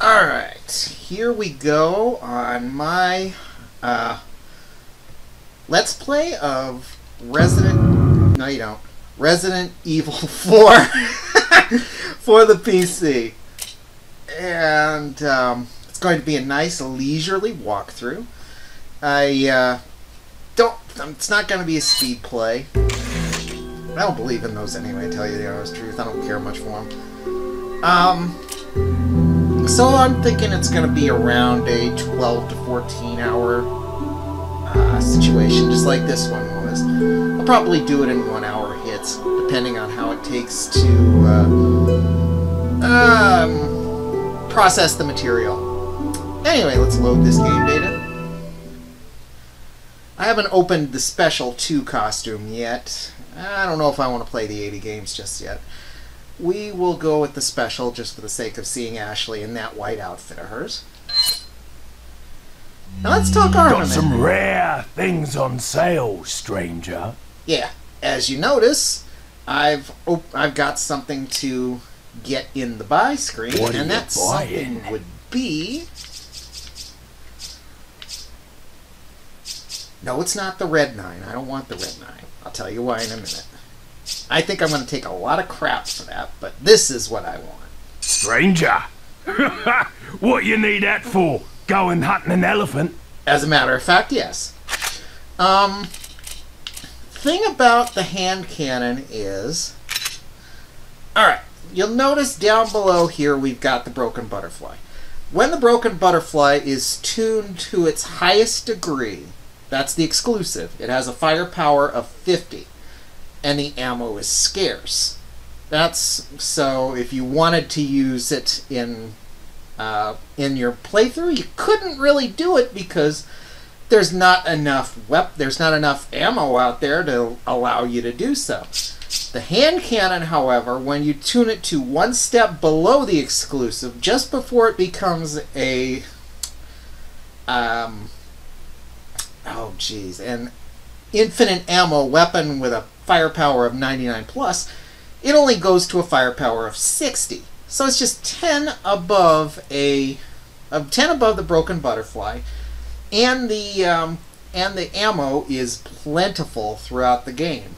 Alright, here we go on my Let's Play of Resident Evil 4 for the PC. And it's going to be a nice leisurely walkthrough. It's not going to be a speed play. I don't believe in those anyway, to tell you the honest truth. I don't care much for them. So I'm thinking it's going to be around a 12 to 14 hour situation, just like this one was. I'll probably do it in 1 hour hits, depending on how it takes to process the material. Anyway, let's load this game data. I haven't opened the Special 2 costume yet. I don't know if I want to play the 80 games just yet. We will go with the Special just for the sake of seeing Ashley in that white outfit of hers. Now let's talk armament. Got some rare things on sale, stranger. Yeah, as you notice, I've got something to get in the buy screen, and that something would be... No, it's not the Red 9. I don't want the Red 9. I'll tell you why in a minute. I think I'm going to take a lot of crap for that, but this is what I want. Stranger! What you need that for? Going hunting an elephant? As a matter of fact, yes. Thing about the hand cannon is... Alright, you'll notice down below here we've got the broken butterfly. When the broken butterfly is tuned to its highest degree, that's the exclusive. It has a firepower of 50. And the ammo is scarce. That's so if you wanted to use it in your playthrough, you couldn't really do it because there's not enough ammo out there to allow you to do so. The hand cannon, however, when you tune it to one step below the exclusive, just before it becomes a an infinite ammo weapon with a firepower of 99 plus, it only goes to a firepower of 60. So it's just 10 above the broken butterfly, and the ammo is plentiful throughout the game.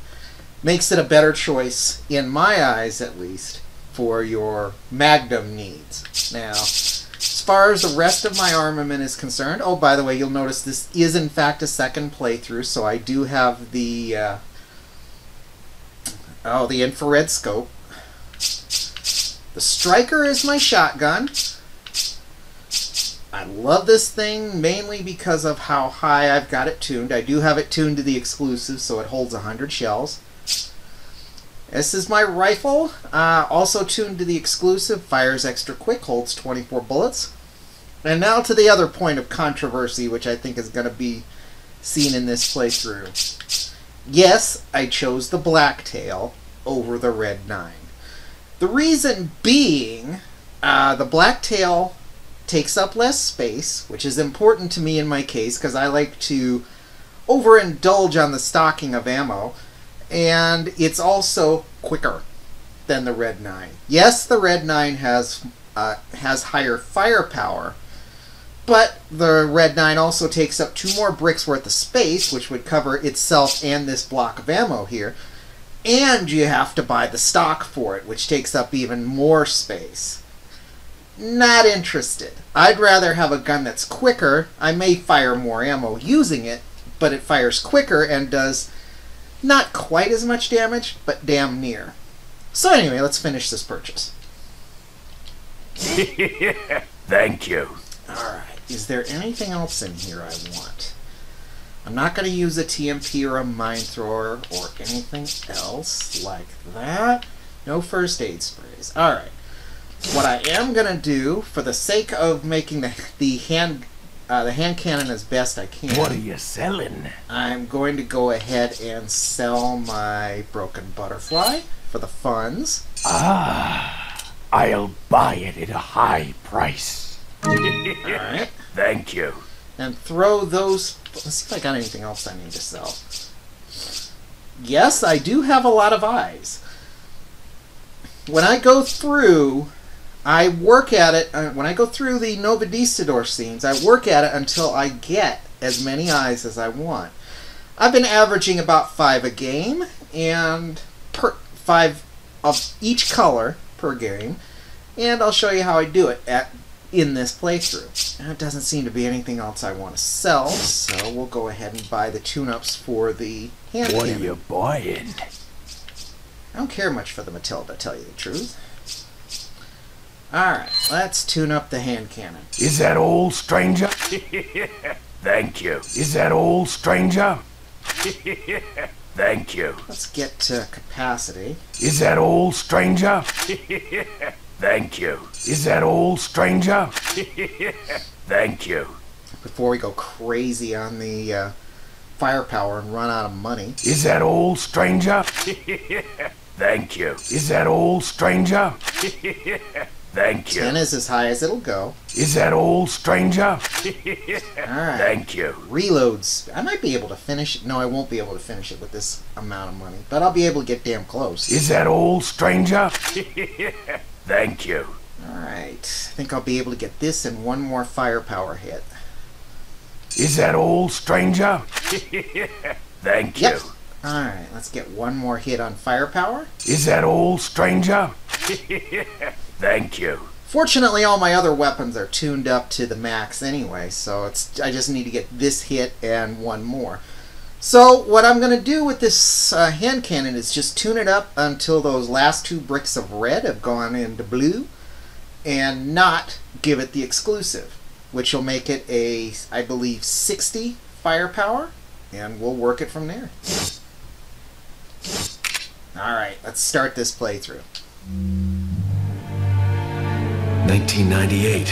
Makes it a better choice, in my eyes at least, for your Magnum needs. Now, as far as the rest of my armament is concerned, oh, by the way, you'll notice this is in fact a second playthrough, so I do have the infrared scope. The striker is my shotgun. I love this thing mainly because of how high I've got it tuned. I do have it tuned to the exclusive, so it holds 100 shells. This is my rifle, also tuned to the exclusive, fires extra quick, holds 24 bullets. And now to the other point of controversy, which I think is going to be seen in this playthrough. Yes, I chose the Blacktail over the Red 9. The reason being, the Blacktail takes up less space, which is important to me in my case, because I like to overindulge on the stocking of ammo, and it's also quicker than the Red 9. Yes, the Red 9 has higher firepower, but the Red 9 also takes up 2 more bricks worth of space, which would cover itself and this block of ammo here. And you have to buy the stock for it, which takes up even more space. Not interested. I'd rather have a gun that's quicker. I may fire more ammo using it, but it fires quicker and does not quite as much damage, but damn near. So anyway, let's finish this purchase. Thank you. Alright, is there anything else in here I want? I'm not going to use a TMP or a mine thrower or anything else like that. No first aid sprays. Alright. What I am going to do, for the sake of making the hand cannon as best I can... What are you selling? I'm going to go ahead and sell my broken butterfly for the funds. Ah, I'll buy it at a high price. Alright. Thank you. And throw those... Let's see if I got anything else I need to sell. Yes, I do have a lot of eyes. When I go through I work at it, when I go through the Novodistador scenes, I work at it until I get as many eyes as I want. I've been averaging about 5 a game, and 5 of each color per game, and I'll show you how I do it in this playthrough. It doesn't seem to be anything else I want to sell, so we'll go ahead and buy the tune-ups for the hand cannon. What are you buying? I don't care much for the Matilda, to tell you the truth. Alright, let's tune up the hand cannon. Is that all, stranger? Thank you. Is that all, stranger? Thank you. Let's get to capacity. Is that all, stranger? Thank you. Is that all, stranger? Thank you. Before we go crazy on the firepower and run out of money. Is that all, stranger? Thank you. Is that all, stranger? Thank you. 10 is as high as it'll go. Is that all, stranger? Alright. Thank you. Reloads. I might be able to finish it. No, I won't be able to finish it with this amount of money. But I'll be able to get damn close. Is that all, stranger? Thank you. Alright. I think I'll be able to get this and one more firepower hit. Is that all, stranger? Thank you. Yep. Alright, let's get one more hit on firepower. Is that all, stranger? Thank you. Fortunately, all my other weapons are tuned up to the max anyway, so I just need to get this hit and one more. So what I'm going to do with this hand cannon is just tune it up until those last 2 bricks of red have gone into blue, and not give it the exclusive, which will make it a, I believe, 60 firepower, and we'll work it from there. Alright, let's start this playthrough. 1998.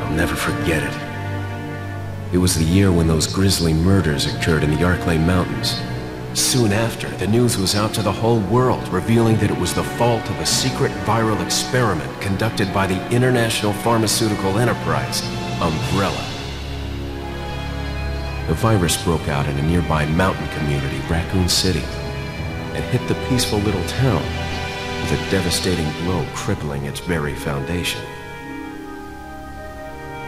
I'll never forget it. It was the year when those grisly murders occurred in the Arklay Mountains. Soon after, the news was out to the whole world, revealing that it was the fault of a secret viral experiment conducted by the international pharmaceutical enterprise, Umbrella. The virus broke out in a nearby mountain community, Raccoon City, and hit the peaceful little town with a devastating blow crippling its very foundation.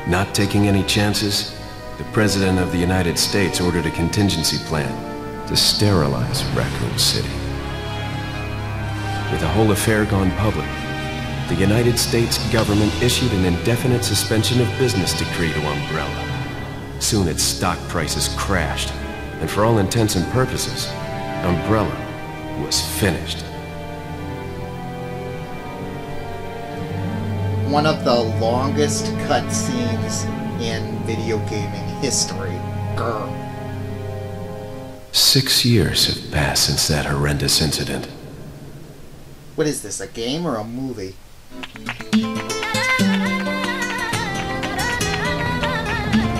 Not taking any chances, the President of the United States ordered a contingency plan to sterilize Raccoon City. With the whole affair gone public, the United States government issued an indefinite suspension of business decree to Umbrella. Soon its stock prices crashed, and for all intents and purposes, Umbrella was finished. One of the longest cutscenes in video gaming history. Grr. 6 years have passed since that horrendous incident. What is this, a game or a movie?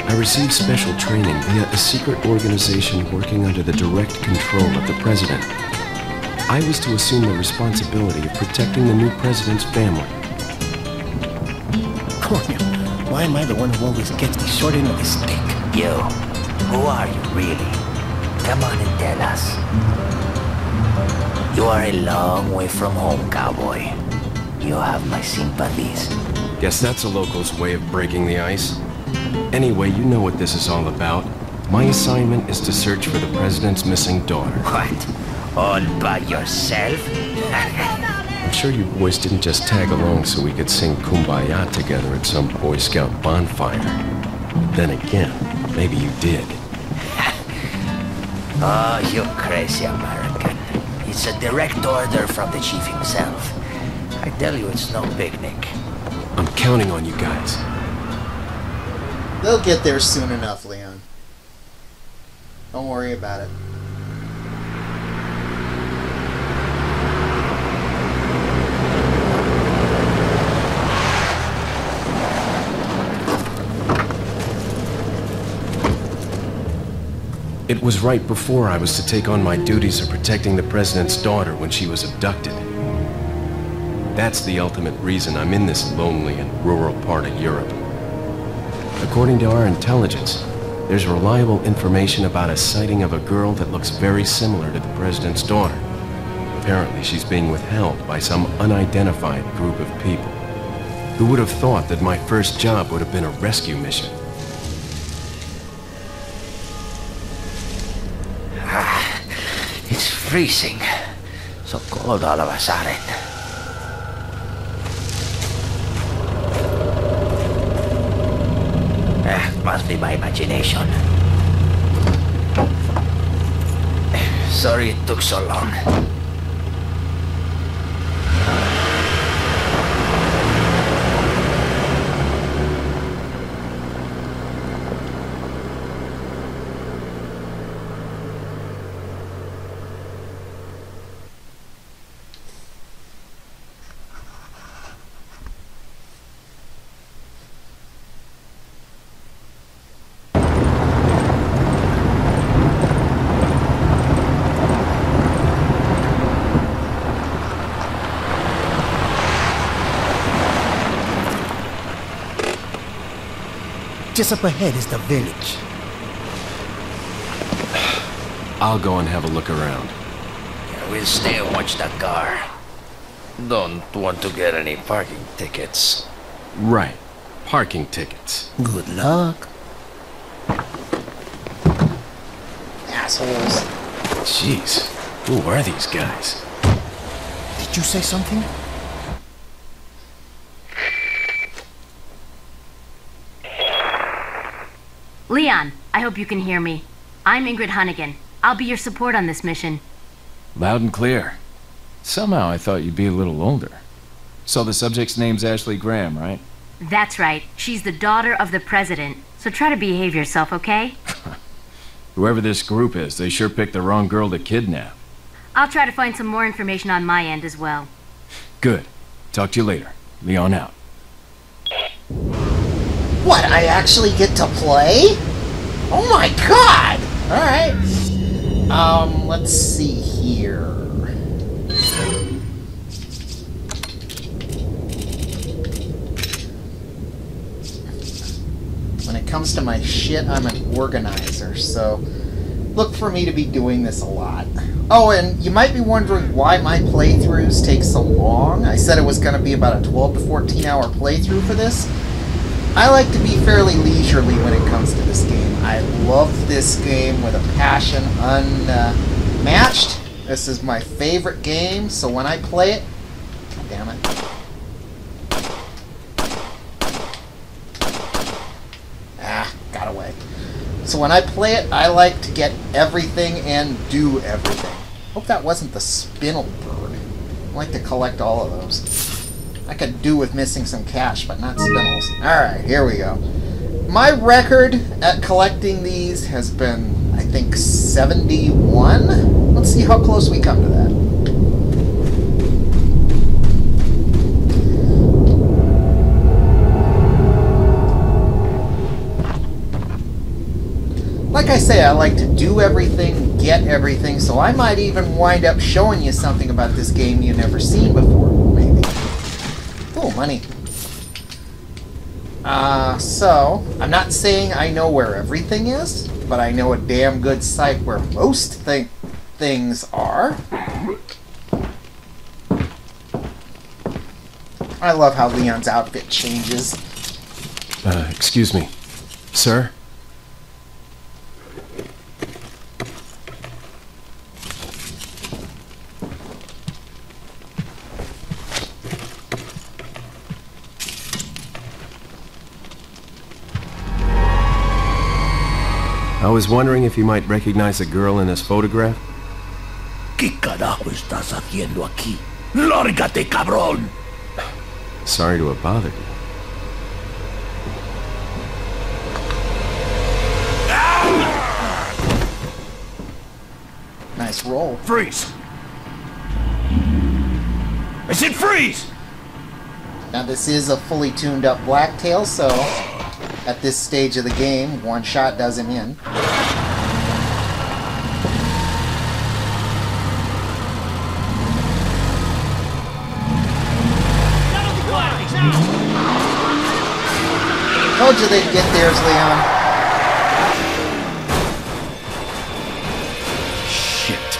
I received special training via a secret organization working under the direct control of the president. I was to assume the responsibility of protecting the new president's family. Cornel, why am I the one who always gets the short end of the stick? You, who are you really? Come on and tell us. You are a long way from home, cowboy. You have my sympathies. Guess that's a local's way of breaking the ice. Anyway, you know what this is all about. My assignment is to search for the president's missing daughter. What? All by yourself? I'm sure you boys didn't just tag along so we could sing Kumbaya together at some Boy Scout bonfire. Then again, maybe you did. Oh, you crazy American. It's a direct order from the chief himself. I tell you, it's no picnic. I'm counting on you guys. They'll get there soon enough, Leon. Don't worry about it. It was right before I was to take on my duties of protecting the president's daughter when she was abducted. That's the ultimate reason I'm in this lonely and rural part of Europe. According to our intelligence, there's reliable information about a sighting of a girl that looks very similar to the president's daughter. Apparently, she's being withheld by some unidentified group of people. Who would have thought that my first job would have been a rescue mission? It's freezing. So cold all of a sudden. Must be my imagination. Sorry it took so long. Just up ahead is the village. I'll go and have a look around. We'll stay and watch that car. Don't want to get any parking tickets. Right. Parking tickets. Good luck. Assholes. Jeez. Who are these guys? Did you say something? Leon, I hope you can hear me. I'm Ingrid Hunnigan. I'll be your support on this mission. Loud and clear. Somehow I thought you'd be a little older. So the subject's name's Ashley Graham, right? That's right. She's the daughter of the president. So try to behave yourself, okay? Whoever this group is, they sure picked the wrong girl to kidnap. I'll try to find some more information on my end as well. Good. Talk to you later. Leon out. What, I actually get to play? Oh my god! Alright. Let's see here. When it comes to my shit, I'm an organizer, so look for me to be doing this a lot. Oh, and you might be wondering why my playthroughs take so long. I said it was going to be about a 12 to 14 hour playthrough for this. I like to be fairly leisurely when it comes to this game. I love this game with a passion unmatched. This is my favorite game, so when I play it... Damn it. Got away. So when I play it, I like to get everything and do everything. Hope that wasn't the Spinel bird. I like to collect all of those. I could do with missing some cash, but not Spinels. Alright, here we go. My record at collecting these has been, I think, 71? Let's see how close we come to that. Like I say, I like to do everything, get everything, so I might even wind up showing you something about this game you've never seen before, maybe. Oh, money. So, I'm not saying I know where everything is, but I know a damn good site where most things are. I love how Leon's outfit changes. Excuse me. Sir? I was wondering if you might recognize a girl in this photograph? ¿Qué carajo estás haciendo aquí? ¡Lárgate, cabrón! Sorry to have bothered you. Nice roll. Freeze! I said freeze! Now this is a fully tuned up Blacktail, so at this stage of the game, one shot does him in. Told you they'd get theirs, Leon. Shit.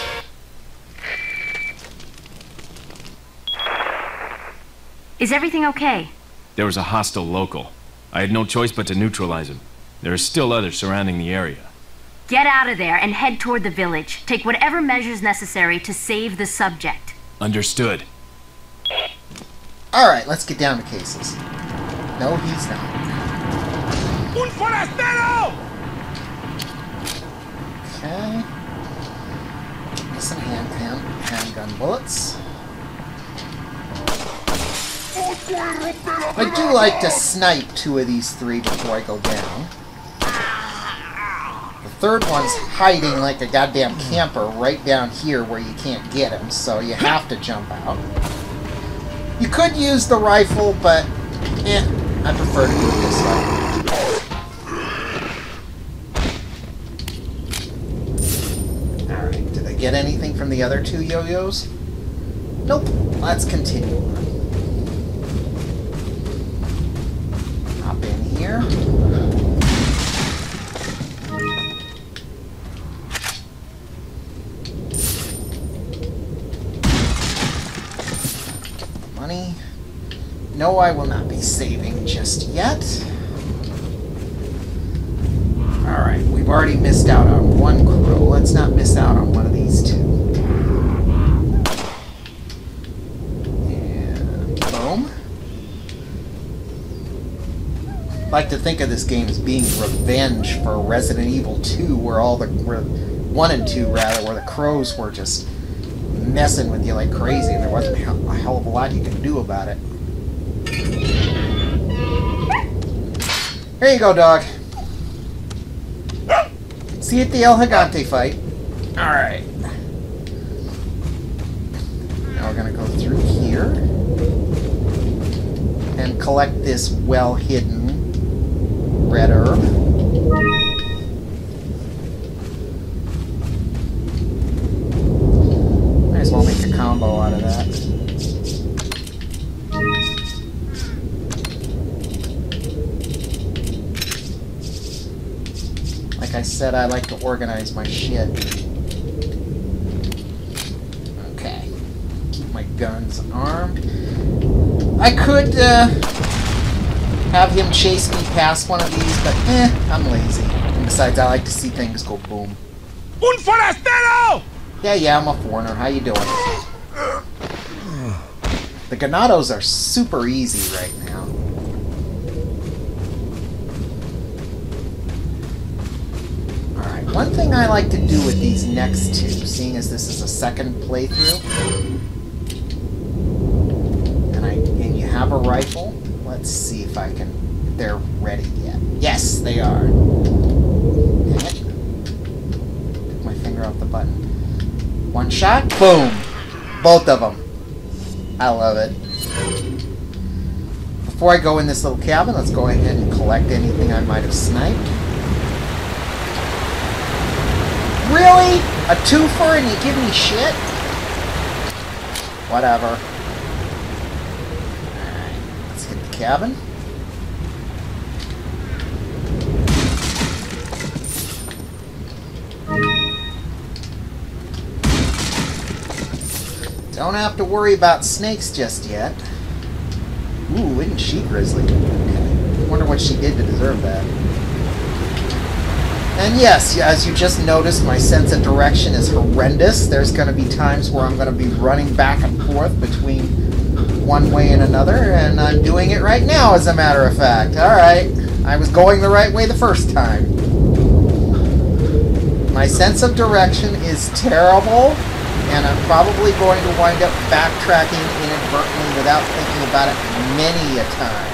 Is everything okay? There was a hostile local. I had no choice but to neutralize him. There are still others surrounding the area. Get out of there and head toward the village. Take whatever measures necessary to save the subject. Understood. Alright, let's get down to cases. No, he's not. Un forastero! Okay. Give me some handgun bullets. I do like to snipe 2 of these 3 before I go down. The third one's hiding like a goddamn camper right down here where you can't get him, so you have to jump out. You could use the rifle, but I prefer to do it this way. Alright, did I get anything from the other 2 yo-yos? Nope. Let's continue on. Hop in here. Money. No, I will not be saving just yet. Alright, we've already missed out on 1 crow. Let's not miss out on one of these 2. And boom. I like to think of this game as being revenge for Resident Evil 2, where all the 1 and 2 rather, where the crows were just messing with you like crazy, and there wasn't a hell of a lot you could do about it. Here you go, dog. See you at the El Gigante fight. Alright. Now we're gonna go through here and collect this well-hidden red herb. Might as well make a combo out of that. Like I said, I like to organize my shit. Okay. Keep my guns armed. I could have him chase me past one of these, but I'm lazy. And besides, I like to see things go boom. Un forastero! Yeah, I'm a foreigner. How you doing? The Ganados are super easy right now. Alright, one thing I like to do with these next 2, seeing as this is a second playthrough, and you have a rifle, let's see if they're ready yet. Yes, they are. Dang it. Took my finger off the button. 1 shot, boom! Both of them. I love it. Before I go in this little cabin, let's go ahead and collect anything I might have sniped. Really? A 2-fer and you give me shit? Whatever. Alright, let's hit the cabin. Don't have to worry about snakes just yet. Ooh, isn't she grizzly? Okay. Wonder what she did to deserve that. And yes, as you just noticed, my sense of direction is horrendous. There's going to be times where I'm going to be running back and forth between one way and another, and I'm doing it right now, as a matter of fact. Alright, I was going the right way the first time. My sense of direction is terrible, and I'm probably going to wind up backtracking inadvertently without thinking about it many a time.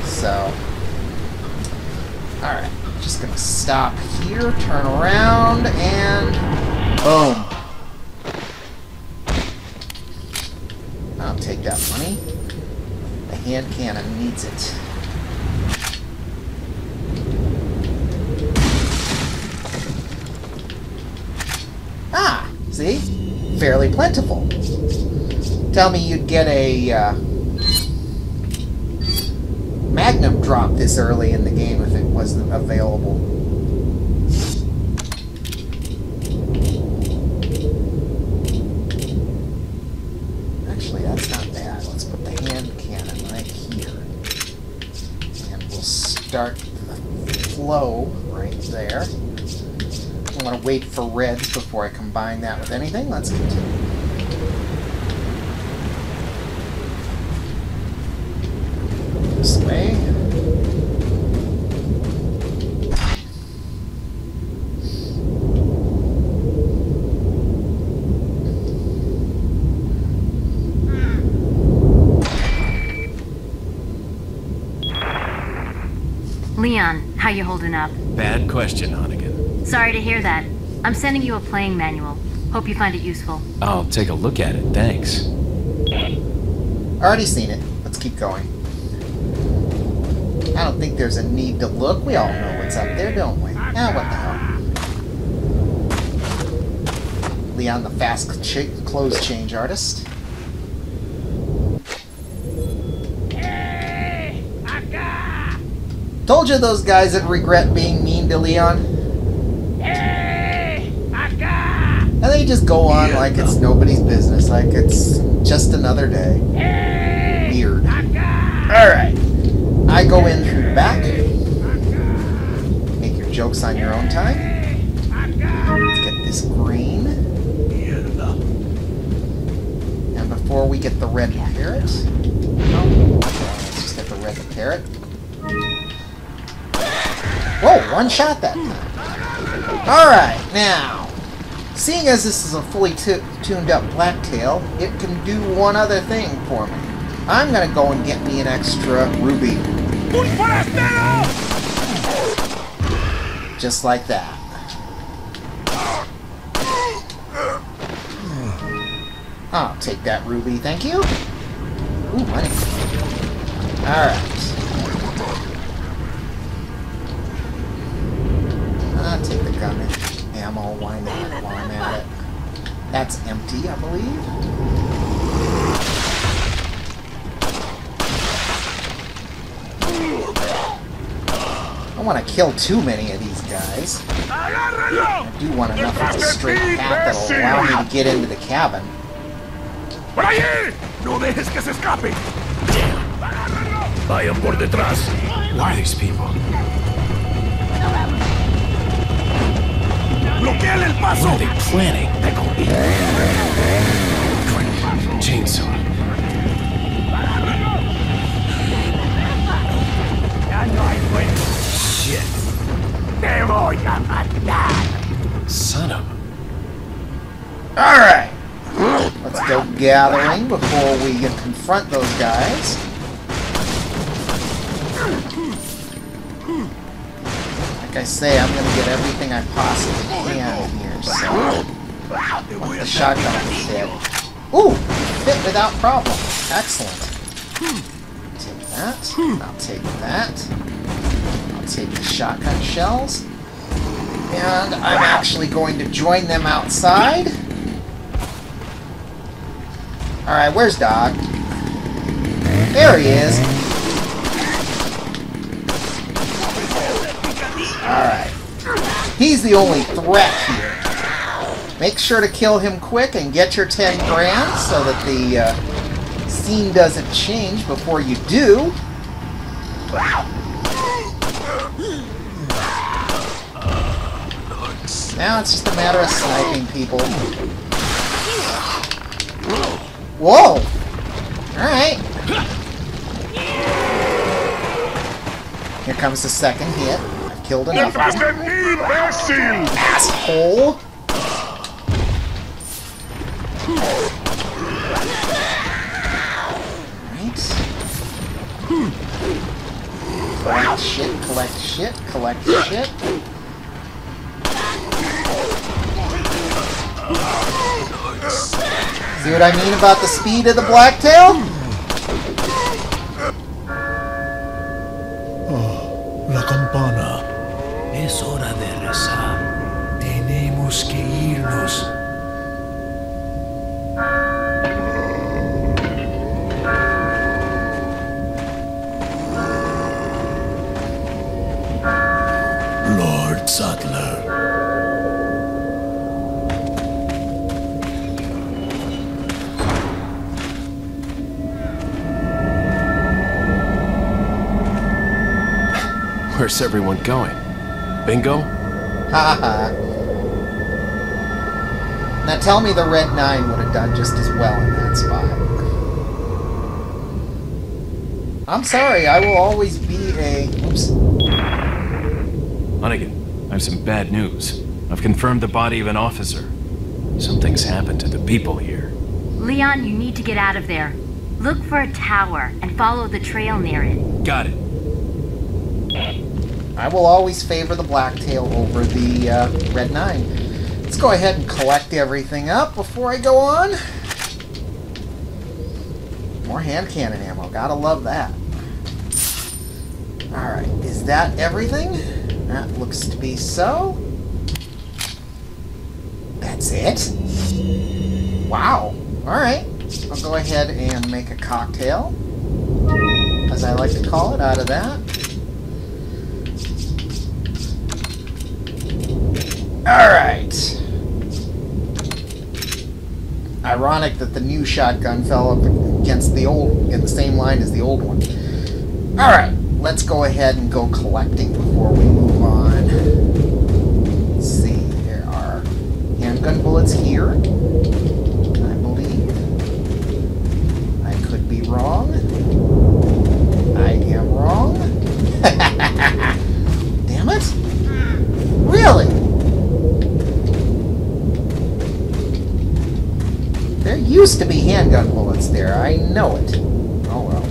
So, alright. Just gonna stop here, turn around, and boom. I'll take that money. The hand cannon needs it. Ah, see? Fairly plentiful. Tell me you'd get a Magnum drop this early in the game if it wasn't available. Actually, that's not bad. Let's put the hand start the flow right there. I want to wait for reds before I combine that with anything. Let's continue. This way. Leon, how you holding up? Bad question, Hannigan. Sorry to hear that. I'm sending you a playing manual. Hope you find it useful. I'll take a look at it, thanks. Already seen it. Let's keep going. I don't think there's a need to look. We all know what's up there, don't we? Ah, what the hell. Leon, the fast clothes change artist. Told you those guys would regret being mean to Leon. And they just go on like it's nobody's business, like it's just another day. Weird. Alright. I go in through the back. Make your jokes on your own time. Let's get this green. And before we get the red parrot... Oh, let's just get the red parrot. Whoa, one shot that time. Alright, now, seeing as this is a fully tuned up blacktail, it can do one other thing for me. I'm gonna go and get me an extra ruby. Just like that. I'll take that ruby, thank you. Ooh, money. Alright. I'll take the gun and ammo, why not, while I'm at it. That's empty, I believe. I don't want to kill too many of these guys. I do want enough of a straight path that'll allow me to get into the cabin. ¡Por allí! ¡No dejes que se escape! Vayan por detrás. Who are these people? ¡Bloqueen el paso! What are they planning? Chainsaw. Shit. ¡Te voy a matar! Son of a... Alright. Let's go gathering before we confront those guys. Like I say, I'm going to get everything I possibly can here, so... The shotgun will fit. Ooh! Fit without problem. Excellent. Take that. I'll take that. I'll take the shotgun shells. And I'm actually going to join them outside. Alright, where's Dog? There he is. Alright. He's the only threat here. Make sure to kill him quick and get your 10 grand so that the scene doesn't change before you do. Now it's just a matter of sniping people. Whoa! Alright. Here comes the second hit. I've killed enough of them. Asshole! Alright. Collect shit, collect shit, collect shit. See what I mean about the speed of the blacktail? Oh, la campana. Es hora de rezar. Tenemos que irnos. Lord Sattler. Where's everyone going? Bingo? Haha. Now tell me the Red 9 would have done just as well in that spot. I'm sorry, I will always be a... Oops. Hunnigan, I have some bad news. I've confirmed the body of an officer. Something's happened to the people here. Leon, you need to get out of there. Look for a tower and follow the trail near it. Got it. I will always favor the Blacktail over the Red 9. Let's go ahead and collect everything up before I go on. More hand cannon ammo. Gotta love that. Alright, is that everything? That looks to be so. That's it? Wow. Alright. I'll go ahead and make a cocktail, as I like to call it, out of that. Alright. Ironic that the new shotgun fell up against the old, in the same line as the old one. Alright, let's go ahead and go collecting before we move on. Let's see, there are handgun bullets here, I believe. I could be wrong. I am wrong. Damn it. Really? There used to be handgun bullets there. I know it. Oh well.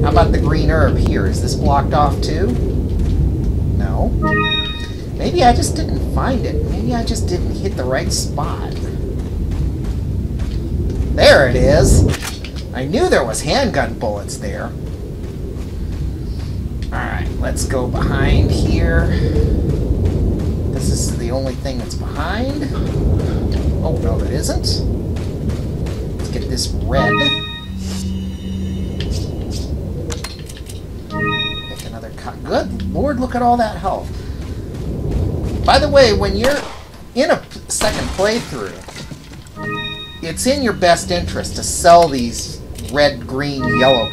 How about the green herb here? Is this blocked off too? No. Maybe I just didn't find it. Maybe I just didn't hit the right spot. There it is. I knew there was handgun bullets there. Alright, let's go behind here. This is the only thing that's behind. Oh, no, it isn't. Let's get this red. Make another cut. Good Lord, look at all that health. By the way, when you're in a second playthrough, it's in your best interest to sell these red, green, yellow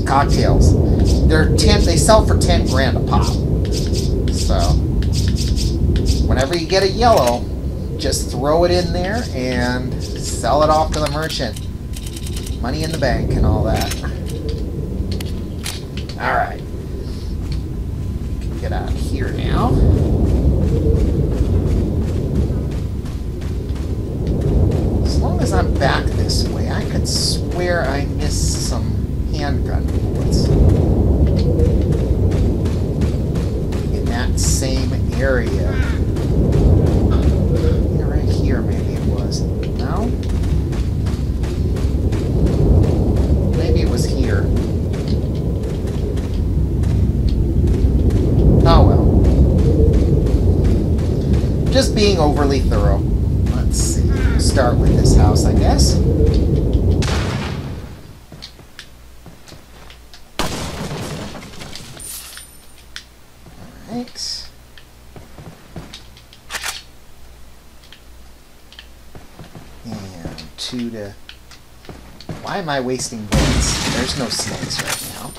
cocktails. They sell for 10 grand a pop. So, whenever you get a yellow, just throw it in there and sell it off to the merchant. Money in the bank and all that. Alright. Get out of here now. As long as I'm back this way, I could swear I missed some handgun bullets. Same area. Yeah, right here maybe it was. No? Maybe it was here. Oh well. Just being overly thorough. Let's see. We'll start with this house, I guess. Alright. And 2 to... Why am I wasting bullets? There's no snakes right now.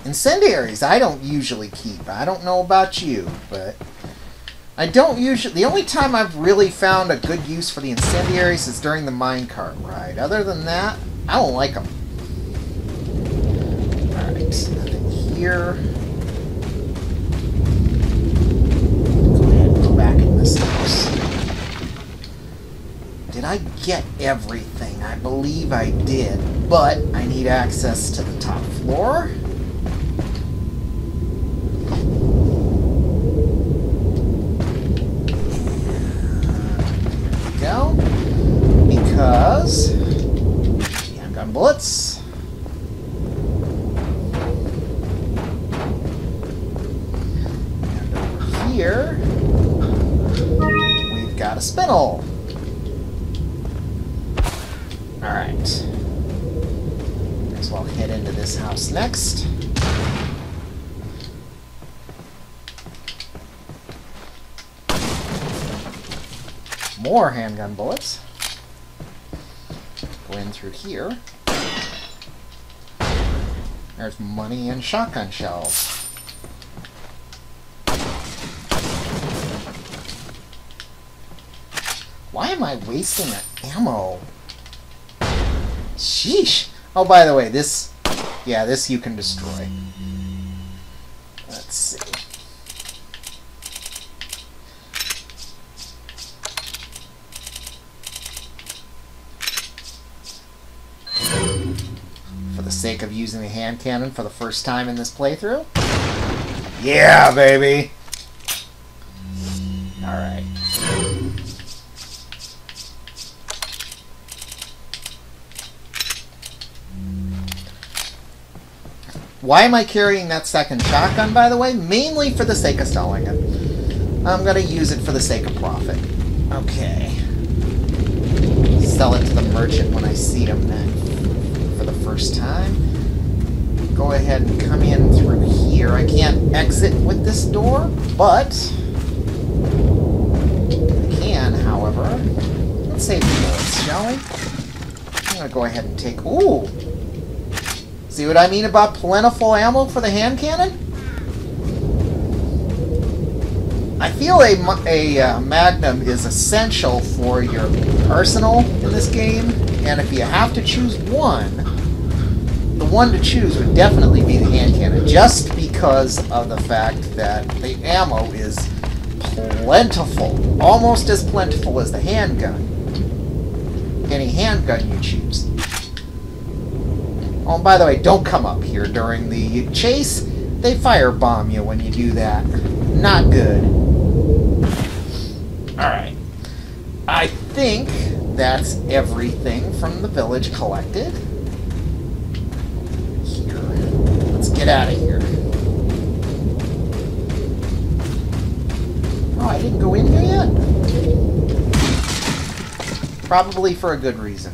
Incendiaries I don't usually keep. I don't know about you, but... I don't usually... The only time I've really found a good use for the incendiaries is during the minecart ride. Other than that, I don't like them. Alright, nothing here. Did I get everything? I believe I did, but I need access to the top floor. There we go. Because handgun bullets. And over here, we've got a Spinel. Alright. Might as well head into this house next. More handgun bullets. Go in through here. There's money and shotgun shells. Why am I wasting ammo? Sheesh! Oh, by the way, this... Yeah, this you can destroy. Let's see. For the sake of using the hand cannon for the first time in this playthrough. Yeah, baby! Alright. Why am I carrying that second shotgun, by the way? Mainly for the sake of selling it. I'm going to use it for the sake of profit. Okay. Sell it to the merchant when I see him then for the first time. Go ahead and come in through here. I can't exit with this door, but I can, however. Let's save the bullets, shall we? I'm going to go ahead and take... Ooh! See what I mean about plentiful ammo for the hand cannon? I feel a Magnum is essential for your arsenal in this game, and if you have to choose one, the one to choose would definitely be the hand cannon, just because of the fact that the ammo is plentiful, almost as plentiful as the handgun. Any handgun you choose. Oh, and by the way, don't come up here during the chase. They firebomb you when you do that. Not good. Alright. I think that's everything from the village collected. Here. Let's get out of here. Oh, I didn't go in here yet. Probably for a good reason.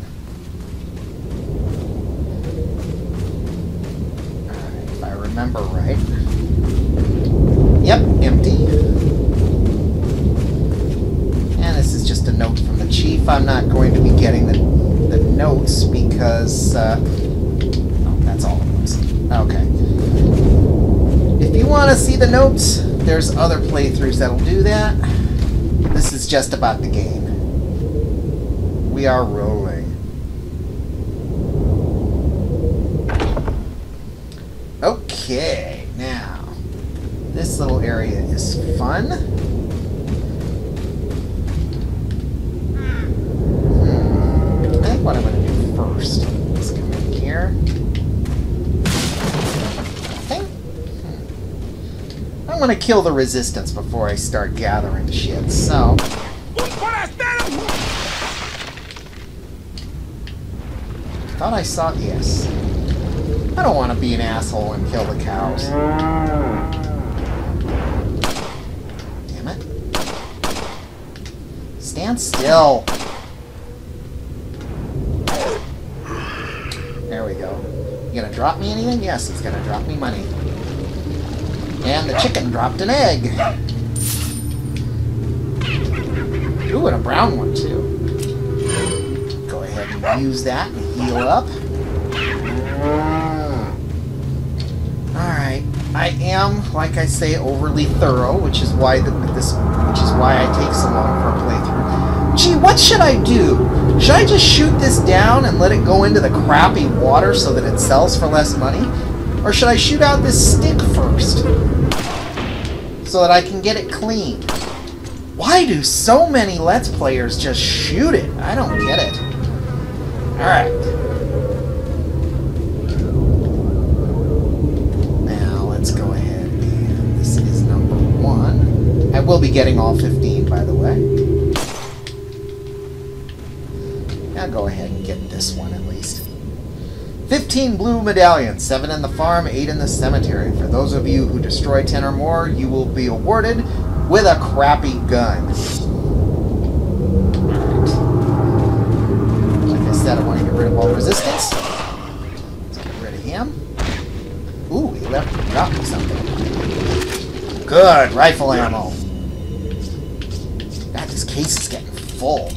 Remember right. Yep, empty. And this is just a note from the chief. I'm not going to be getting the notes because... oh, that's all it was. Okay. If you want to see the notes, there's other playthroughs that'll do that. This is just about the game. We are rolling. Okay, now, this little area is fun. I think what I'm going to do first is come in here. Nothing? I'm going to kill the resistance before I start gathering shit, so... Thought I saw... Yes. I don't want to be an asshole and kill the cows. Damn it. Stand still. There we go. You gonna drop me anything? Yes, he's gonna drop me money. And the chicken dropped an egg. Ooh, and a brown one, too. Go ahead and use that and heal up. Alright, I am, like I say, overly thorough, which is why I take so long for a playthrough. Gee, what should I do? Should I just shoot this down and let it go into the crappy water so that it sells for less money? Or should I shoot out this stick first? So that I can get it clean? Why do so many Let's Players just shoot it? I don't get it. Alright. I will be getting all 15, by the way. Now go ahead and get this one at least. 15 blue medallions, 7 in the farm, 8 in the cemetery. For those of you who destroy 10 or more, you will be awarded with a crappy gun. Alright. Like I said, I want to get rid of all resistance. Let's get rid of him. Ooh, he dropped me something. Good, rifle ammo. God, this case is getting full.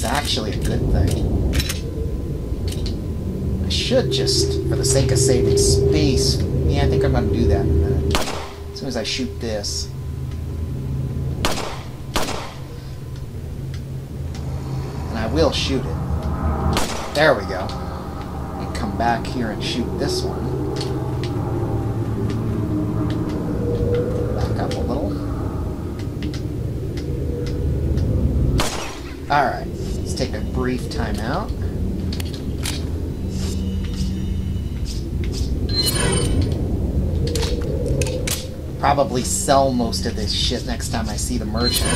actually a good thing. I should just, for the sake of saving space... Yeah, I think I'm going to do that in a minute. As soon as I shoot this. And I will shoot it. There we go. And come back here and shoot this one. Back up a little. Alright, let's take a brief time out. Probably sell most of this shit next time I see the merchant.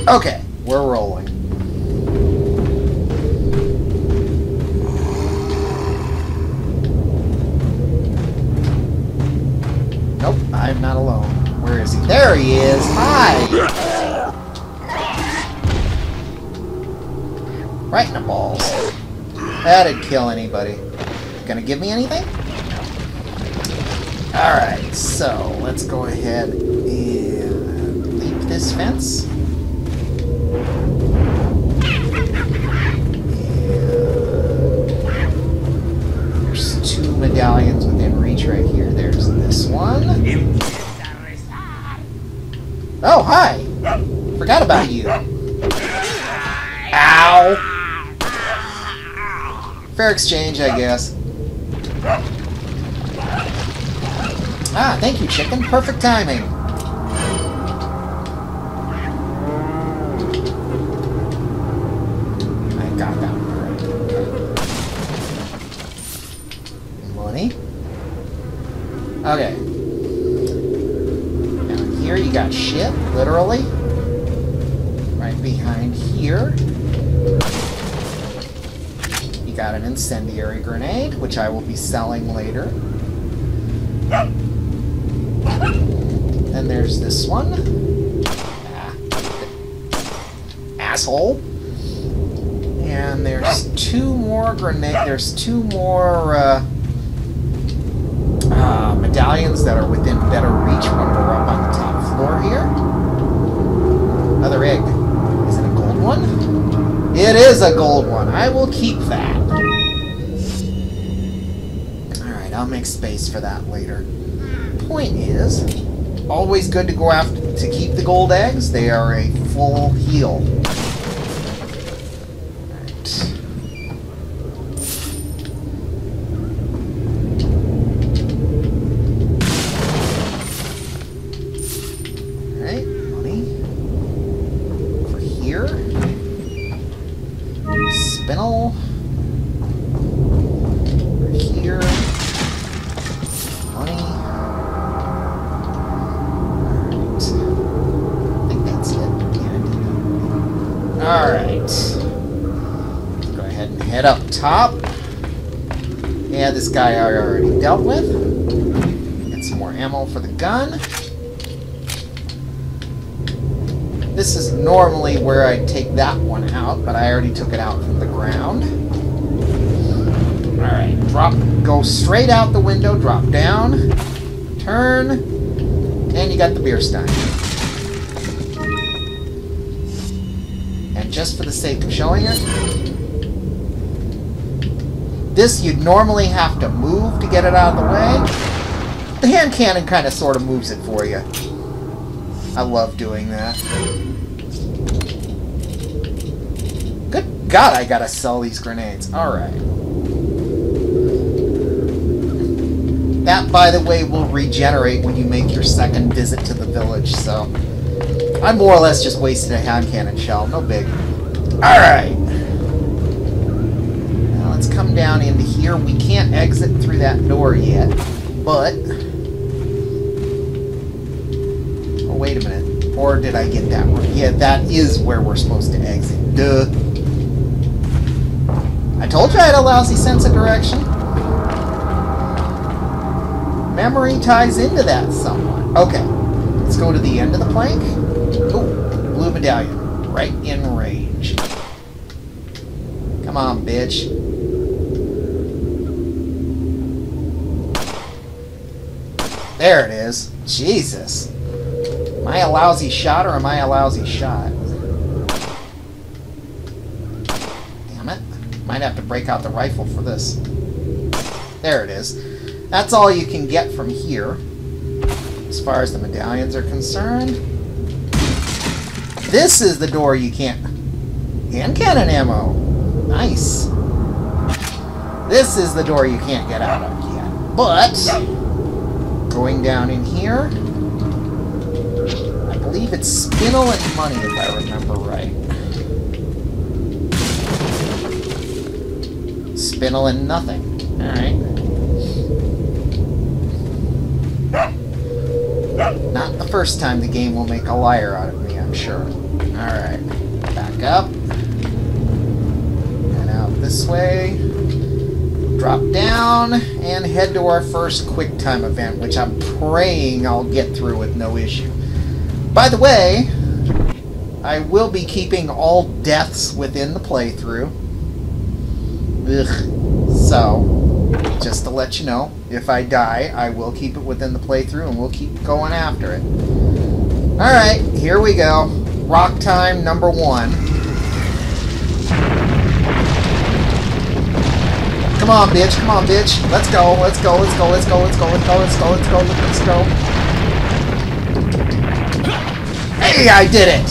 Okay, we're rolling. Nope, I'm not alone. Where is he? There he is! Hi! Right in the balls. That didn't kill anybody. Gonna give me anything? Alright, so let's go ahead and leap this fence. And there's 2 medallions within reach right here. There's this one. Oh, hi! Forgot about you. Ow! Fair exchange, I guess. Ah, thank you, chicken. Perfect timing. I got that one right. Money. Okay. Now here you got shit, literally. Right behind here. You got an incendiary grenade, which I will be selling later. Then there's this one. Ah, asshole. And there's 2 more There's 2 more medallions that are within better reach when we're up on the top floor here. Another egg. Is it a gold one? It is a gold one. I will keep that. Alright, I'll make space for that later. Point is, always good to go after to keep the gold eggs. They are a full heal. Alright. Alright, money. Over here. Spinel. Over here. Money. Alright. I think that's it. Yeah, I did that. Alright. Let's go ahead and head up top. Yeah, this guy I already dealt with. Get some more ammo for the gun. This is normally where I'd take that one out, but I already took it out from the ground. Alright, go straight out the window, drop down, turn, and you got the beer stein. And just for the sake of showing it, this you'd normally have to move to get it out of the way. The hand cannon kind of sort of moves it for you. I love doing that. Good God, I gotta sell these grenades. Alright. That, by the way, will regenerate when you make your second visit to the village, so... I more or less just wasted a hand cannon shell. No big. Alright. Now let's come down into here. We can't exit through that door yet, but... Wait a minute. Or did I get that one? Yeah, that is where we're supposed to exit. Duh. I told you I had a lousy sense of direction. Memory ties into that somewhat. Okay. Let's go to the end of the plank. Oh, blue medallion. Right in range. Come on, bitch. There it is. Jesus. Am I a lousy shot or am I a lousy shot? Damn it. Might have to break out the rifle for this. There it is. That's all you can get from here, as far as the medallions are concerned. This is the door you can't... Hand cannon ammo. Nice. This is the door you can't get out of yet. But, going down in here, I believe it's Spinel and money, if I remember right. Spinel and nothing. Alright. Not the first time the game will make a liar out of me, I'm sure. Alright. Back up. And out this way. Drop down. And head to our first quick time event, which I'm praying I'll get through with no issue. By the way, I will be keeping all deaths within the playthrough. Ugh. So, just to let you know, if I die, I will keep it within the playthrough and we'll keep going after it. Alright, here we go. Rock time number 1. Come on, bitch. Come on, bitch. Let's go. Let's go. Let's go. Let's go. Let's go. Let's go. Let's go. Let's go. Let's go. Hey, I did it!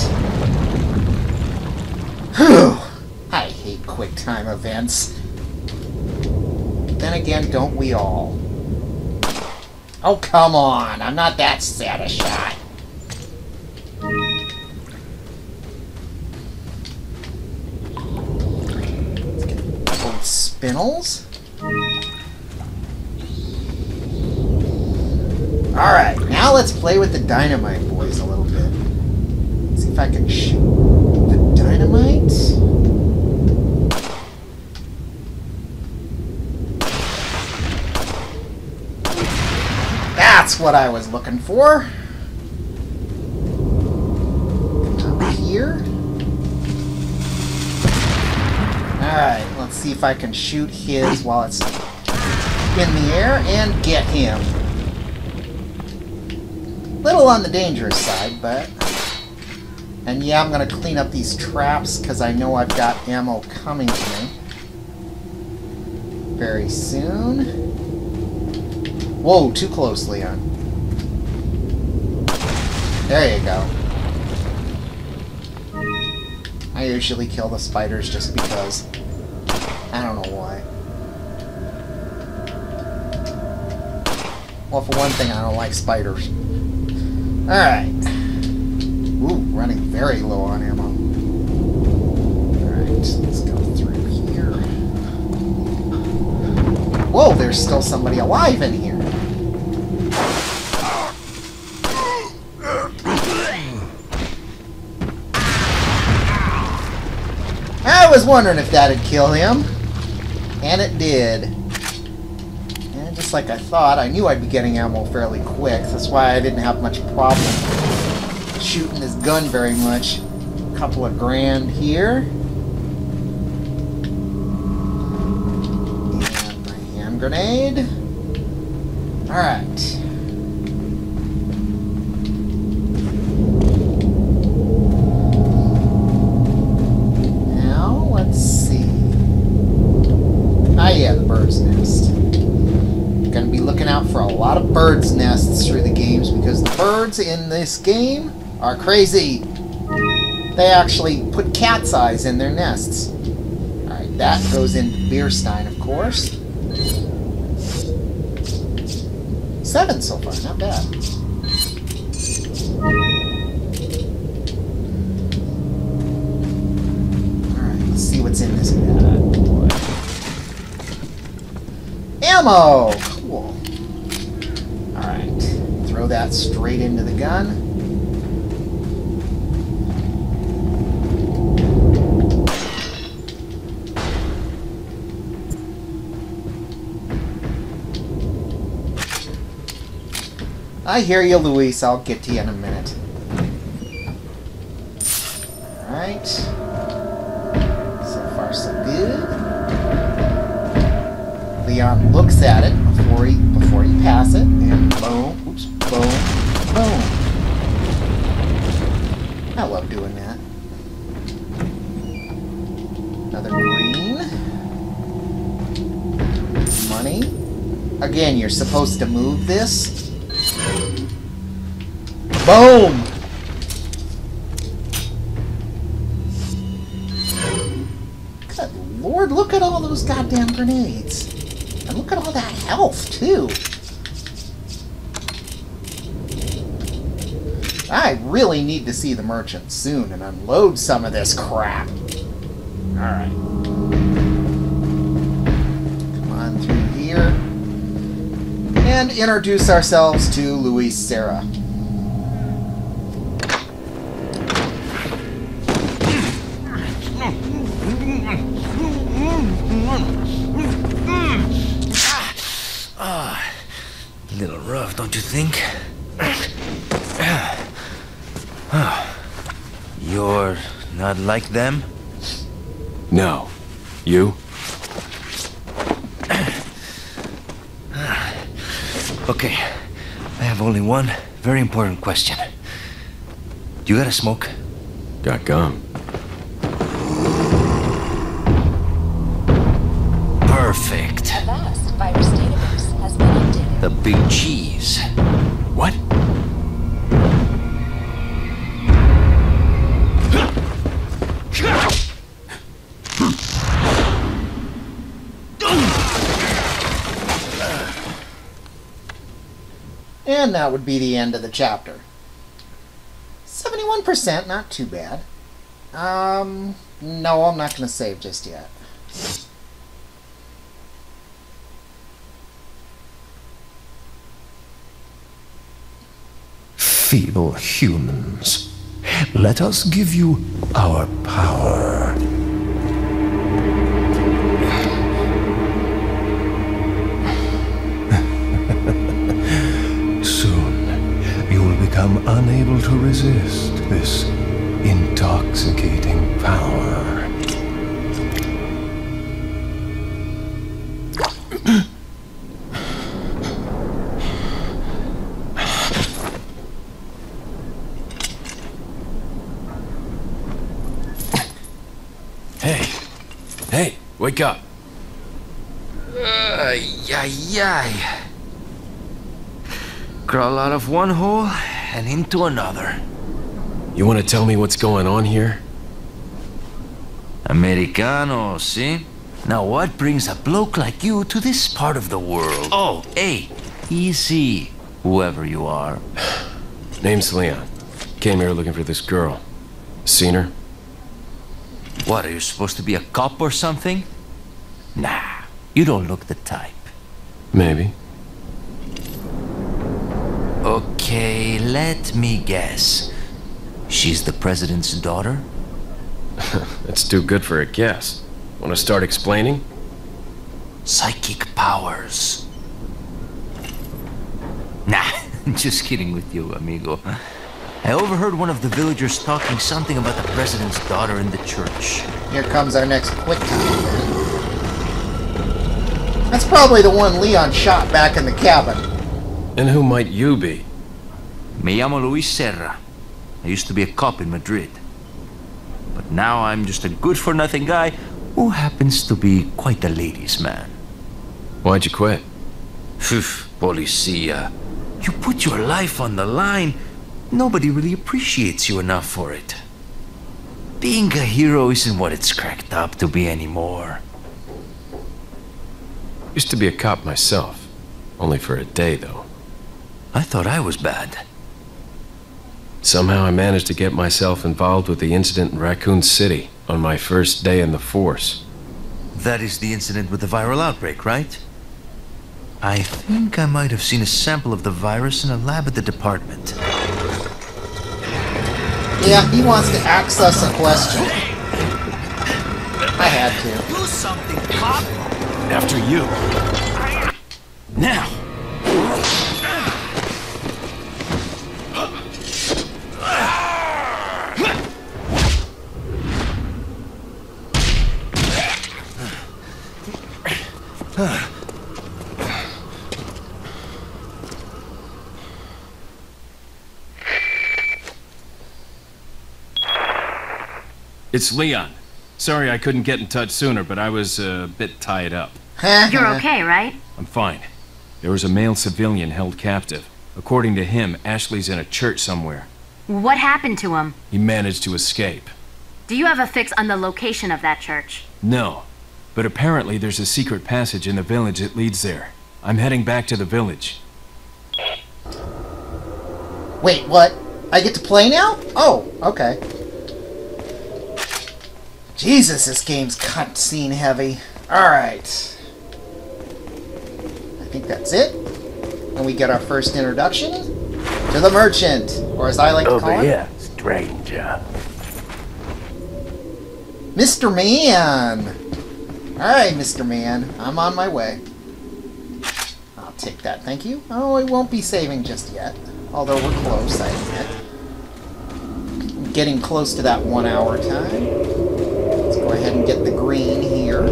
Whew. I hate quick time events. Then again, don't we all? Oh, come on. I'm not that sad a shot. Let's get both Spinels. Alright, now let's play with the dynamite boys a little bit. Let's see if I can shoot the dynamite. That's what I was looking for. Up here. Alright, let's see if I can shoot his while it's in the air and get him. Little on the dangerous side, but... And yeah, I'm going to clean up these traps because I know I've got ammo coming to me very soon. Whoa, too close, Leon. There you go. I usually kill the spiders just because. I don't know why. Well, for one thing, I don't like spiders. Alright. Ooh, running very low on ammo. Alright, let's go through here. Whoa, there's still somebody alive in here. I was wondering if that'd kill him. And it did. And just like I thought, I knew I'd be getting ammo fairly quick. That's why I didn't have much problem shooting this gun very much. A couple of grand here. And my hand grenade. Alright. Now, let's see. Ah, yeah, the bird's nest. Gonna be looking out for a lot of birds' nests through the games because the birds in this game are crazy. They actually put cat's eyes in their nests. Alright, that goes into Beerstein, of course. 7 so far, not bad. Alright, let's see what's in this bad boy. Ammo! Cool. Alright, throw that straight into the gun. I hear you, Luis. I'll get to you in a minute. Alright. So far, so good. Leon looks at it before you pass it, and boom, oops, boom, boom. I love doing that. Another green. Money. Again, you're supposed to move this. Boom! Good Lord, look at all those goddamn grenades. And look at all that health, too. I really need to see the merchant soon and unload some of this crap. Alright. Come on through here. And introduce ourselves to Luis Serra. A little rough, don't you think? You're not like them? No. You? Okay, I have only one very important question. Do you got a smoke? Got gum. Perfect. A vast virus database has been updated. The big cheese. What? And that would be the end of the chapter. 71%, not too bad. No, I'm not going to save just yet. Feeble humans, let us give you our power. Soon, you will become unable to resist this intoxicating power. Hey, wake up. Yay. Crawl out of one hole and into another. You want to tell me what's going on here? Americano, see? Now what brings a bloke like you to this part of the world? Oh, hey, easy, whoever you are. Name's Leon. Came here looking for this girl. Seen her? What, are you supposed to be a cop or something? Nah, you don't look the type. Maybe. Okay, let me guess. She's the president's daughter? That's too good for a guess. Want to start explaining? Psychic powers. Nah, just kidding with you, amigo. I overheard one of the villagers talking something about the president's daughter in the church. Here comes our next quick time. That's probably the one Leon shot back in the cabin. And who might you be? Me llamo Luis Serra. I used to be a cop in Madrid. But now I'm just a good-for-nothing guy who happens to be quite a ladies' man. Why'd you quit? Phew, policia. You put your life on the line. Nobody really appreciates you enough for it. Being a hero isn't what it's cracked up to be anymore. Used to be a cop myself. Only for a day, though. I thought I was bad. Somehow I managed to get myself involved with the incident in Raccoon City on my first day in the force. That is the incident with the viral outbreak, right? I think I might have seen a sample of the virus in a lab at the department. Yeah, he wants to ask us a question. I had to. Do something, cop! After you. Now! It's Leon. Sorry I couldn't get in touch sooner, but I was a bit tied up. You're okay, right? I'm fine. There was a male civilian held captive. According to him, Ashley's in a church somewhere. What happened to him? He managed to escape. Do you have a fix on the location of that church? No, but apparently there's a secret passage in the village that leads there. I'm heading back to the village. Wait, what? I get to play now? Oh, okay. Jesus, this game's cutscene heavy. Alright. I think that's it. And we get our first introduction to the merchant, or as I like to call him. Over here, stranger. Mr. Man! Alright, Mr. Man. I'm on my way. I'll take that, thank you. Oh, I won't be saving just yet. Although we're close, I admit. Getting close to that 1 hour time. Let's go ahead and get the green here.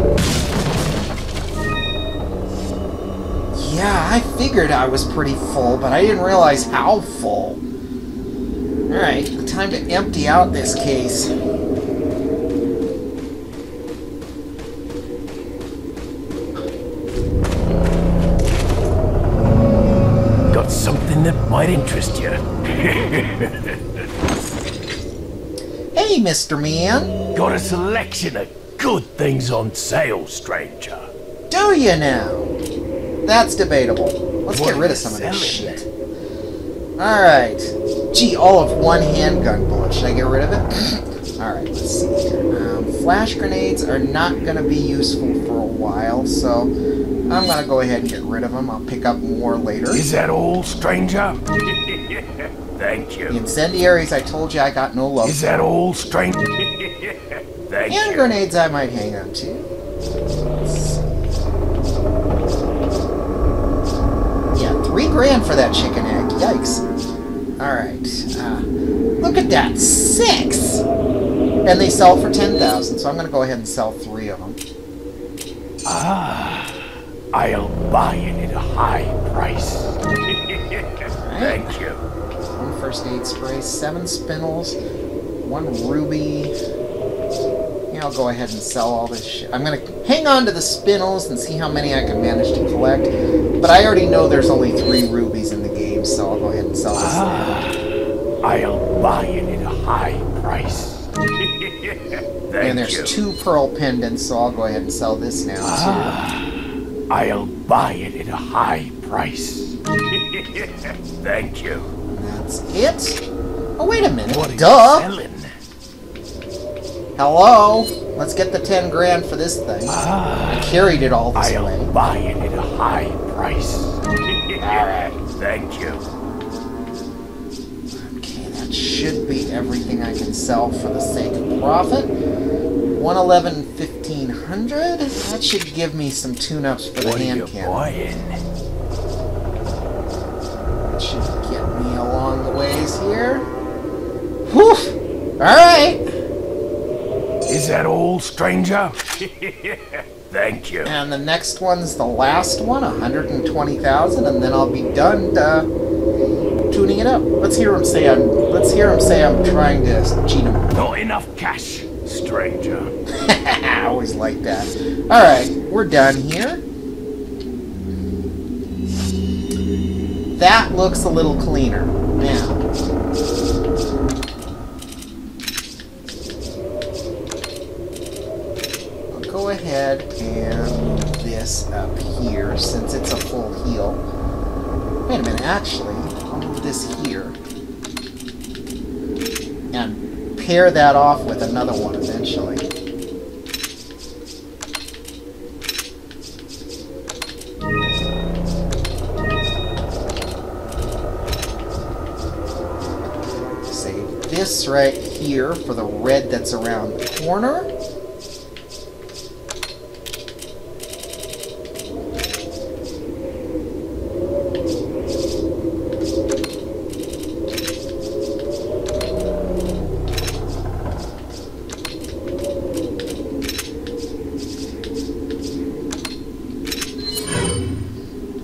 Yeah, I figured I was pretty full, but I didn't realize how full. Alright, time to empty out this case. Got something that might interest you. Hey, Mr. Man. Got a selection of good things on sale, stranger. Do you now? That's debatable. Let's What get rid are of some of you this selling? shit. Alright. Gee, all of one handgun bullet. Should I get rid of it? Alright, let's see here. Flash grenades are not going to be useful for a while, so I'm going to go ahead and get rid of them. I'll pick up more later. Is that all, stranger? Thank The you. incendiaries, I told you I got no love Is for. that all, stranger? Thank Hand you. grenades I might hang on to. Let's see. Yeah, $3,000 for that chicken egg. Yikes. Alright. Look at that. 6! And they sell for 10,000, so I'm going to go ahead and sell 3 of them. I'll buy it at a high price. Thank you. 1 first aid spray, 7 spinels, 1 ruby. Yeah, I'll go ahead and sell all this shit. I'm going to hang on to the spinels and see how many I can manage to collect. But I already know there's only 3 rubies in the game, so I'll go ahead and sell this. I'll buy it at a high price. Thank And there's you. 2 pearl pendants, so I'll go ahead and sell this now, too. I'll buy it at a high price. Thank you. That's it. Oh, wait a minute. What are Duh. you selling? Hello. Let's get the 10 grand for this thing. I carried it all this way. I'll buy it at a high price. Thank you. Okay, that should be everything I can sell for the sake of profit. 111, 1500. That should give me some tune-ups for the What are hand you cannon. buying? That should get me along the ways here. Whew! Alright! Is that all, stranger? Thank you. And the next one's the last one, 120,000, and then I'll be done tuning it up. Let's hear him say I'm trying to cheat him. Not enough cash, stranger. I always like that. Alright, we're done here. That looks a little cleaner. Now, I'll go ahead and move this up here since it's a full heal. Wait a minute, actually, I'll move this here. And pair that off with another one eventually. Save this right here for the red that's around the corner.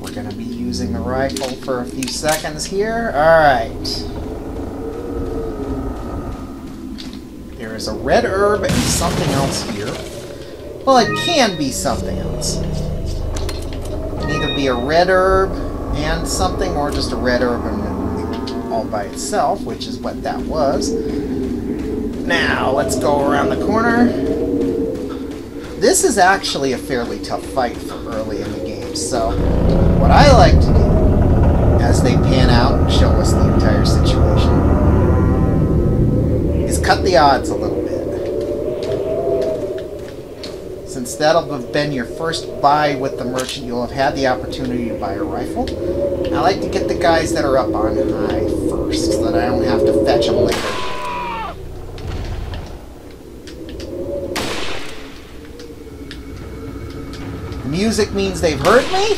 We're going to be using the rifle for a few seconds here. Alright. There There's a red herb and something else here. Well, it can be something else. It can either be a red herb and something, or just a red herb and all by itself, which is what that was. Now, let's go around the corner. This is actually a fairly tough fight for early in the game, so what I like to do, as they pan out and show us the entire situation, is cut the odds a little bit. Since that'll have been your first buy with the merchant, you'll have had the opportunity to buy a rifle. I like to get the guys that are up on high first, so that I don't have to fetch them later. Music means they've heard me,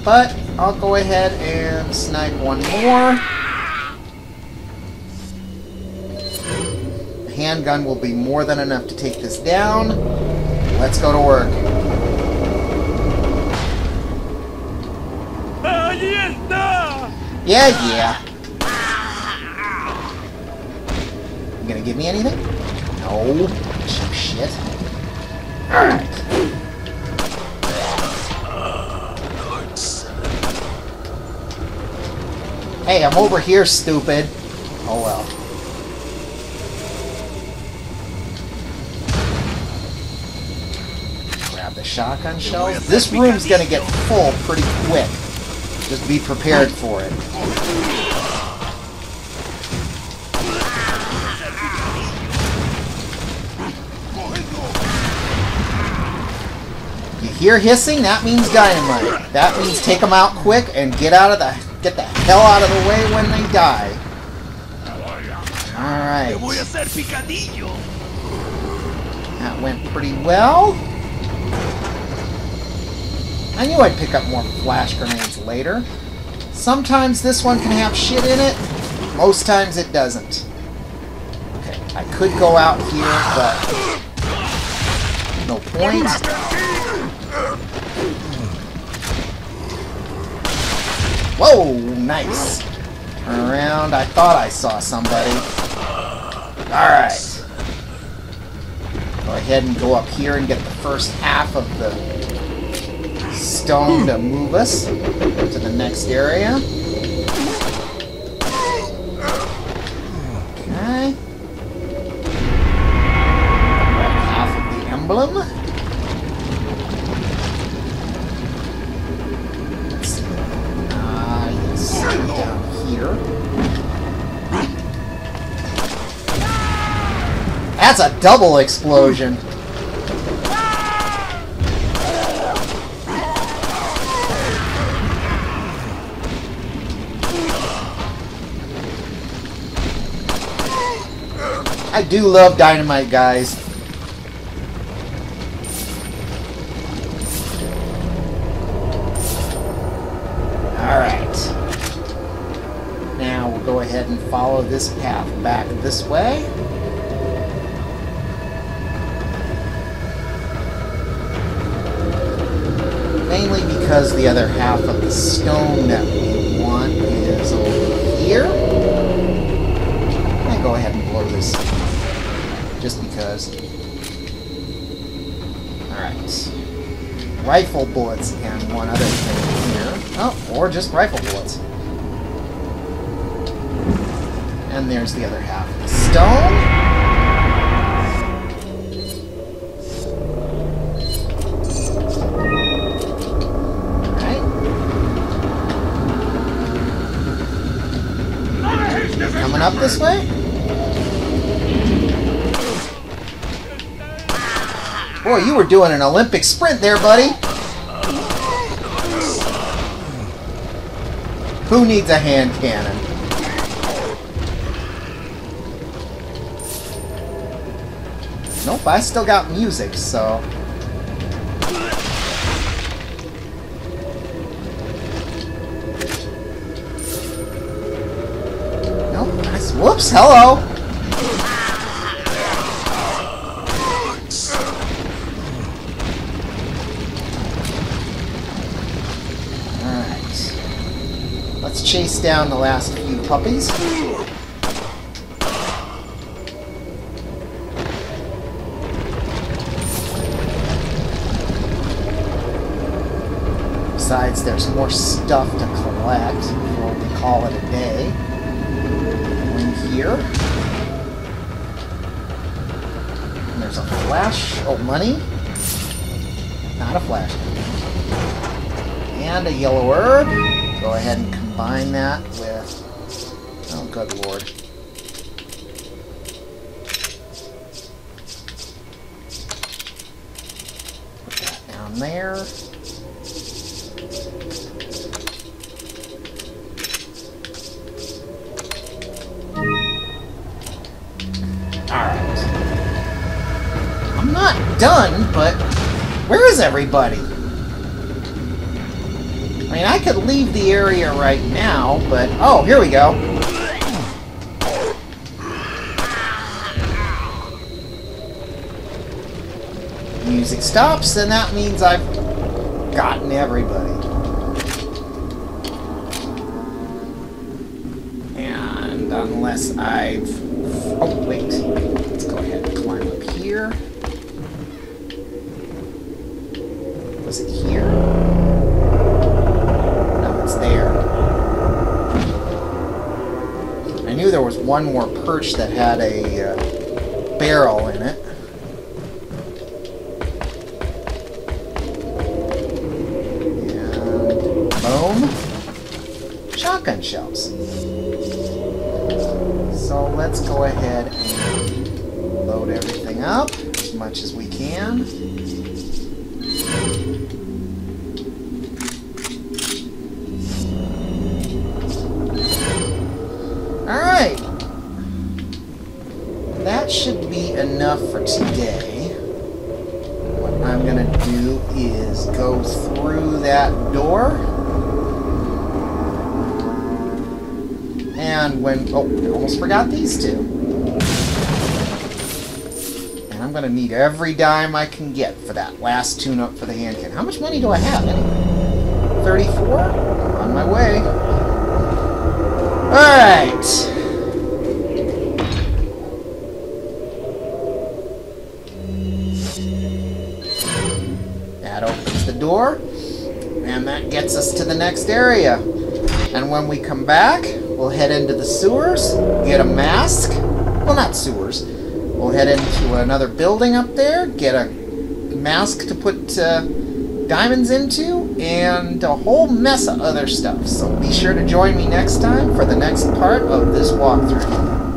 but I'll go ahead and snipe one more. The handgun will be more than enough to take this down. Let's go to work. Yeah. You gonna give me anything? No. Cheap shit. Alright. Hey, I'm over here, stupid. Oh well. Grab the shotgun shells. This room's gonna get full pretty quick. Just be prepared for it. Hear hissing? That means dynamite. That means take them out quick and get the hell out of the way when they die. Alright. That went pretty well. I knew I'd pick up more flash grenades later. Sometimes this one can have shit in it. Most times it doesn't. Okay, I could go out here, but no point. Whoa, nice. Turn around. I thought I saw somebody. Alright. Go ahead and go up here and get the first half of the stone to move us to the next area. Okay. Half of the emblem. Down here. That's a double explosion. I do love dynamite, guys. Go ahead and follow this path back this way. Mainly because the other half of the stone that we want is over here. I'm gonna go ahead and blow this just because. Alright. Rifle bullets and one other thing here. Oh, or just rifle bullets. And there's the other half of the stone. Alright. Coming up this way? Boy, you were doing an Olympic sprint there, buddy. Who needs a hand cannon? Nope, I still got music, so... Nope, nice. Whoops, hello! Alright. Let's chase down the last few puppies. Besides, there's more stuff to collect before we call it a day. In here. And there's a flash. Oh, money? Not a flash. And a yellow herb. Go ahead and combine that with... Oh, good lord. Put that down there. Alright. I'm not done, but where is everybody? I mean, I could leave the area right now, but... Oh, here we go. Music stops, and that means I've gotten everybody. And unless I've... Oh, wait. Let's go ahead and climb up here. Was it here? No, it's there. I knew there was one more perch that had a barrel in it. And boom. Shotgun shells. So let's go ahead and load everything up as much as we can. Alright. That should be enough for today. What I'm going to do is go through that door. And when... Oh, I almost forgot these two. And I'm going to need every dime I can get for that last tune-up for the hand cannon. How much money do I have? 34? I'm on my way. Alright. That opens the door. And that gets us to the next area. And when we come back, we'll head into the sewers, get a mask. Well, not sewers. We'll head into another building up there, get a mask to put diamonds into, and a whole mess of other stuff. So be sure to join me next time for the next part of this walkthrough.